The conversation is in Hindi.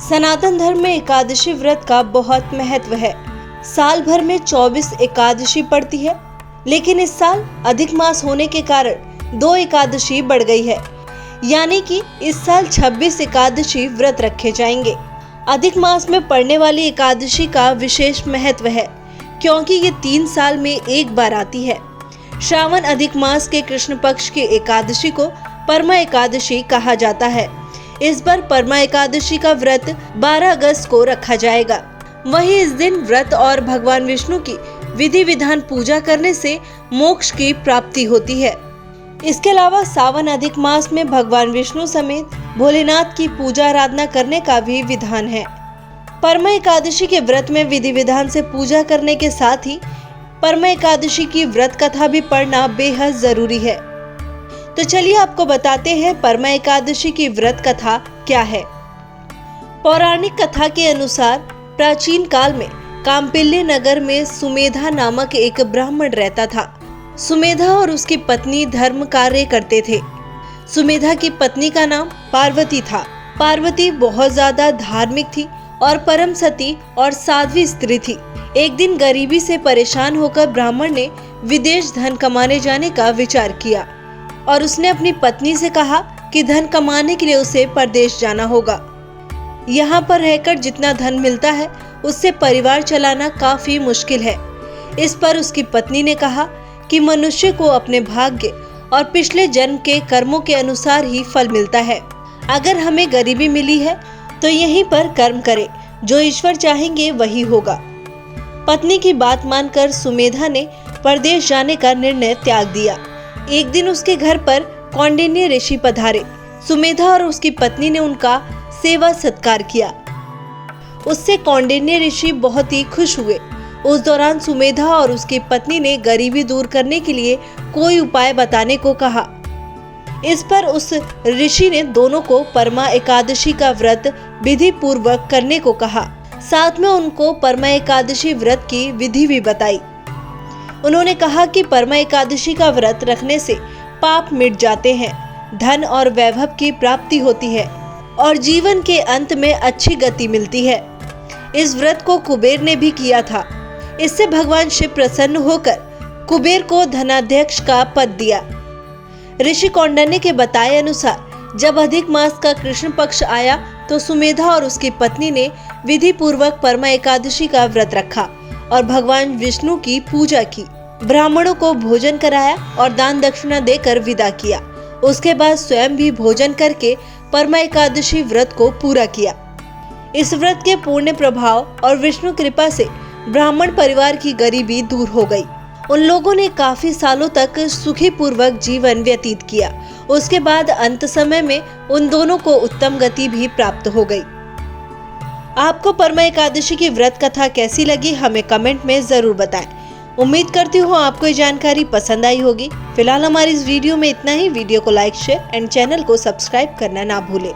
सनातन धर्म में एकादशी व्रत का बहुत महत्व है। साल भर में 24 एकादशी पड़ती है, लेकिन इस साल अधिक मास होने के कारण 2 एकादशी बढ़ गई है, यानी कि इस साल 26 एकादशी व्रत रखे जाएंगे। अधिक मास में पड़ने वाली एकादशी का विशेष महत्व है, क्योंकि ये 3 साल में एक बार आती है। श्रावण अधिक मास के कृष्ण पक्ष की एकादशी को परमा एकादशी कहा जाता है। इस बार परमा एकादशी का व्रत 12 अगस्त को रखा जाएगा। वहीं इस दिन व्रत और भगवान विष्णु की विधि विधान पूजा करने से मोक्ष की प्राप्ति होती है। इसके अलावा सावन अधिक मास में भगवान विष्णु समेत भोलेनाथ की पूजा आराधना करने का भी विधान है। परमा एकादशी के व्रत में विधि विधान से पूजा करने के साथ ही परमा एकादशी की व्रत कथा भी पढ़ना बेहद जरूरी है। तो चलिए आपको बताते हैं परमा एकादशी की व्रत कथा क्या है। पौराणिक कथा के अनुसार प्राचीन काल में काम्पिल्य नगर में सुमेधा नामक एक ब्राह्मण रहता था। सुमेधा और उसकी पत्नी धर्म कार्य करते थे। सुमेधा की पत्नी का नाम पार्वती था। पार्वती बहुत ज्यादा धार्मिक थी और परम सती और साध्वी स्त्री थी। एक दिन गरीबी से परेशान होकर ब्राह्मण ने विदेश धन कमाने जाने का विचार किया और उसने अपनी पत्नी से कहा कि धन कमाने के लिए उसे परदेश जाना होगा। यहाँ पर रहकर जितना धन मिलता है उससे परिवार चलाना काफी मुश्किल है। इस पर उसकी पत्नी ने कहा कि मनुष्य को अपने भाग्य और पिछले जन्म के कर्मों के अनुसार ही फल मिलता है। अगर हमें गरीबी मिली है तो यहीं पर कर्म करें, जो ईश्वर चाहेंगे वही होगा। पत्नी की बात मानकर सुमेधा ने परदेश जाने का निर्णय त्याग दिया। एक दिन उसके घर पर कौंडिन्य ऋषि पधारे। सुमेधा और उसकी पत्नी ने उनका सेवा सत्कार किया। उससे कौंडिन्य ऋषि बहुत ही खुश हुए। उस दौरान सुमेधा और उसकी पत्नी ने गरीबी दूर करने के लिए कोई उपाय बताने को कहा। इस पर उस ऋषि ने दोनों को परमा एकादशी का व्रत विधि पूर्वक करने को कहा। साथ में उनको परमा एकादशी व्रत की विधि भी बताई। उन्होंने कहा कि परमा एकादशी का व्रत रखने से पाप मिट जाते हैं, धन और वैभव की प्राप्ति होती है और जीवन के अंत में अच्छी गति मिलती है। इस व्रत को कुबेर ने भी किया था। इससे भगवान शिव प्रसन्न होकर कुबेर को धनाध्यक्ष का पद दिया। ऋषि कौंडिन्य के बताए अनुसार जब अधिक मास का कृष्ण पक्ष आया तो सुमेधा और उसकी पत्नी ने विधि पूर्वक परमा एकादशी का व्रत रखा और भगवान विष्णु की पूजा की। ब्राह्मणों को भोजन कराया और दान दक्षिणा देकर विदा किया। उसके बाद स्वयं भी भोजन करके परमा एकादशी व्रत को पूरा किया। इस व्रत के पुण्य प्रभाव और विष्णु कृपा से ब्राह्मण परिवार की गरीबी दूर हो गई। उन लोगों ने काफी सालों तक सुखी पूर्वक जीवन व्यतीत किया। उसके बाद अंत समय में उन दोनों को उत्तम गति भी प्राप्त हो गई। आपको परमा एकादशी की व्रत कथा कैसी लगी हमें कमेंट में जरूर बताएं। उम्मीद करती हूँ आपको ये जानकारी पसंद आई होगी। फिलहाल हमारी इस वीडियो में इतना ही। वीडियो को लाइक, शेयर एंड चैनल को सब्सक्राइब करना ना भूलें।